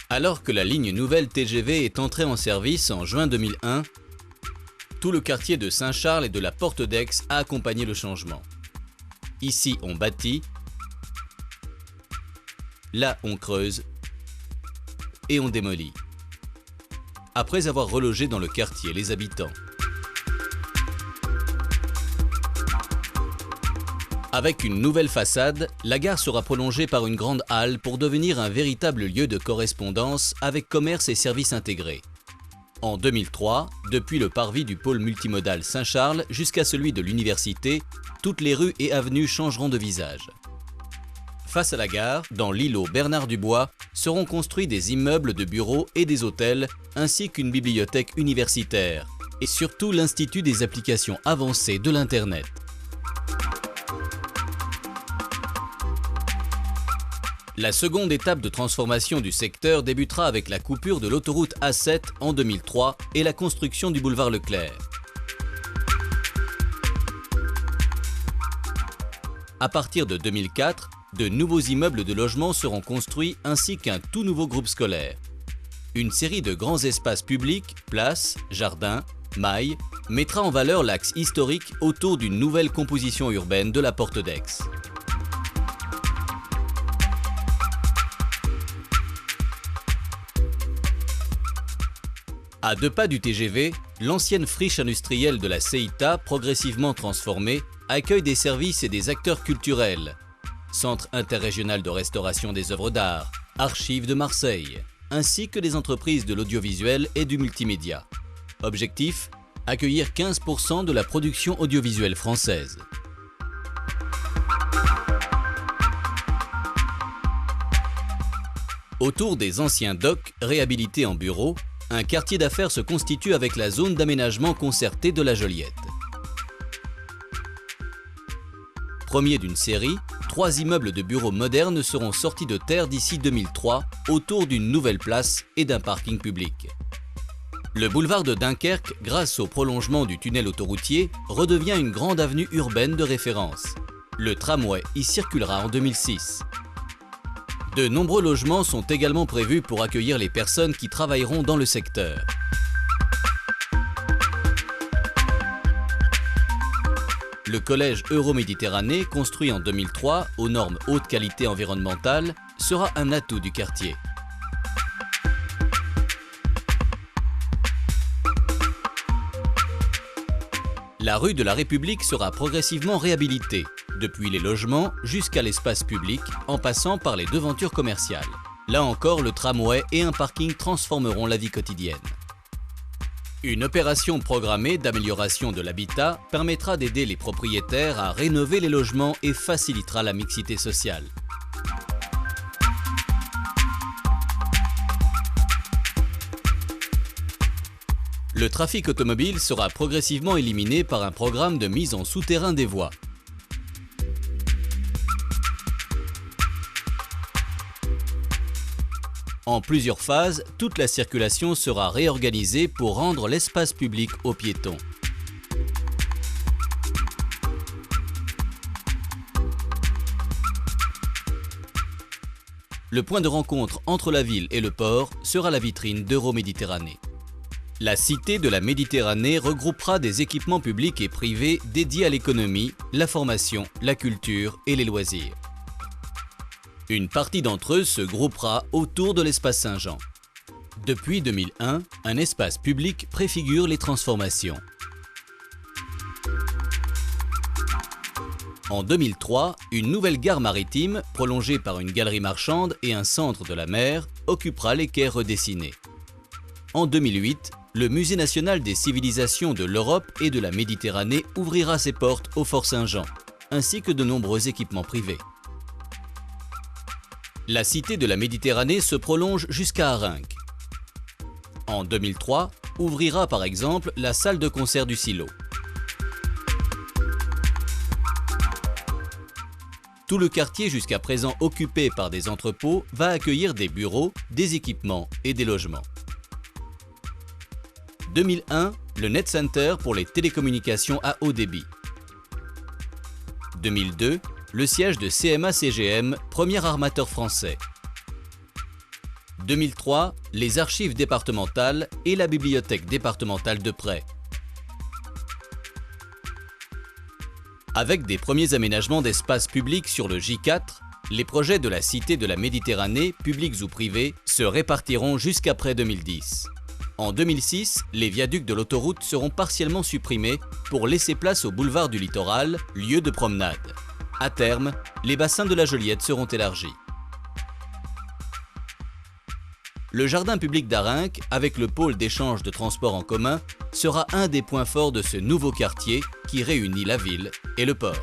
Alors que la ligne nouvelle TGV est entrée en service en juin 2001, tout le quartier de Saint-Charles et de la Porte d'Aix a accompagné le changement. Ici, on bâtit, là, on creuse et on démolit. Après avoir relogé dans le quartier les habitants. Avec une nouvelle façade, la gare sera prolongée par une grande halle pour devenir un véritable lieu de correspondance avec commerce et services intégrés. En 2003, depuis le parvis du pôle multimodal Saint-Charles jusqu'à celui de l'université, toutes les rues et avenues changeront de visage. Face à la gare, dans l'îlot Bernard-Dubois, seront construits des immeubles de bureaux et des hôtels, ainsi qu'une bibliothèque universitaire, et surtout l'Institut des applications avancées de l'Internet. La seconde étape de transformation du secteur débutera avec la coupure de l'autoroute A7 en 2003 et la construction du boulevard Leclerc. À partir de 2004, de nouveaux immeubles de logement seront construits ainsi qu'un tout nouveau groupe scolaire. Une série de grands espaces publics, places, jardins, mailles, mettra en valeur l'axe historique autour d'une nouvelle composition urbaine de la Porte d'Aix. À 2 pas du TGV, l'ancienne friche industrielle de la CEITA, progressivement transformée, accueille des services et des acteurs culturels. Centre interrégional de restauration des œuvres d'art, Archives de Marseille, ainsi que des entreprises de l'audiovisuel et du multimédia. Objectif : accueillir 15% de la production audiovisuelle française. Autour des anciens docks, réhabilités en bureaux, un quartier d'affaires se constitue avec la zone d'aménagement concerté de la Joliette. Premier d'une série, 3 immeubles de bureaux modernes seront sortis de terre d'ici 2003 autour d'une nouvelle place et d'un parking public. Le boulevard de Dunkerque, grâce au prolongement du tunnel autoroutier, redevient une grande avenue urbaine de référence. Le tramway y circulera en 2006. De nombreux logements sont également prévus pour accueillir les personnes qui travailleront dans le secteur. Le collège Euroméditerranée, construit en 2003 aux normes haute qualité environnementale, sera un atout du quartier. La rue de la République sera progressivement réhabilitée, depuis les logements jusqu'à l'espace public, en passant par les devantures commerciales. Là encore, le tramway et un parking transformeront la vie quotidienne. Une opération programmée d'amélioration de l'habitat permettra d'aider les propriétaires à rénover les logements et facilitera la mixité sociale. Le trafic automobile sera progressivement éliminé par un programme de mise en souterrain des voies. En plusieurs phases, toute la circulation sera réorganisée pour rendre l'espace public aux piétons. Le point de rencontre entre la ville et le port sera la vitrine d'Euroméditerranée. La Cité de la Méditerranée regroupera des équipements publics et privés dédiés à l'économie, la formation, la culture et les loisirs. Une partie d'entre eux se groupera autour de l'espace Saint-Jean. Depuis 2001, un espace public préfigure les transformations. En 2003, une nouvelle gare maritime, prolongée par une galerie marchande et un centre de la mer, occupera les quais redessinés. En 2008, le Musée national des civilisations de l'Europe et de la Méditerranée ouvrira ses portes au Fort Saint-Jean, ainsi que de nombreux équipements privés. La Cité de la Méditerranée se prolonge jusqu'à Arinques. En 2003, ouvrira par exemple la salle de concert du Silo. Tout le quartier jusqu'à présent occupé par des entrepôts va accueillir des bureaux, des équipements et des logements. 2001, le Net Center pour les télécommunications à haut débit. 2002, le siège de CMA-CGM, premier armateur français. 2003, les archives départementales et la bibliothèque départementale de Presles. Avec des premiers aménagements d'espaces publics sur le J4, les projets de la Cité de la Méditerranée, publics ou privés, se répartiront jusqu'après 2010. En 2006, les viaducs de l'autoroute seront partiellement supprimés pour laisser place au boulevard du Littoral, lieu de promenade. À terme, les bassins de la Joliette seront élargis. Le jardin public d'Arinques, avec le pôle d'échange de transport en commun, sera un des points forts de ce nouveau quartier qui réunit la ville et le port.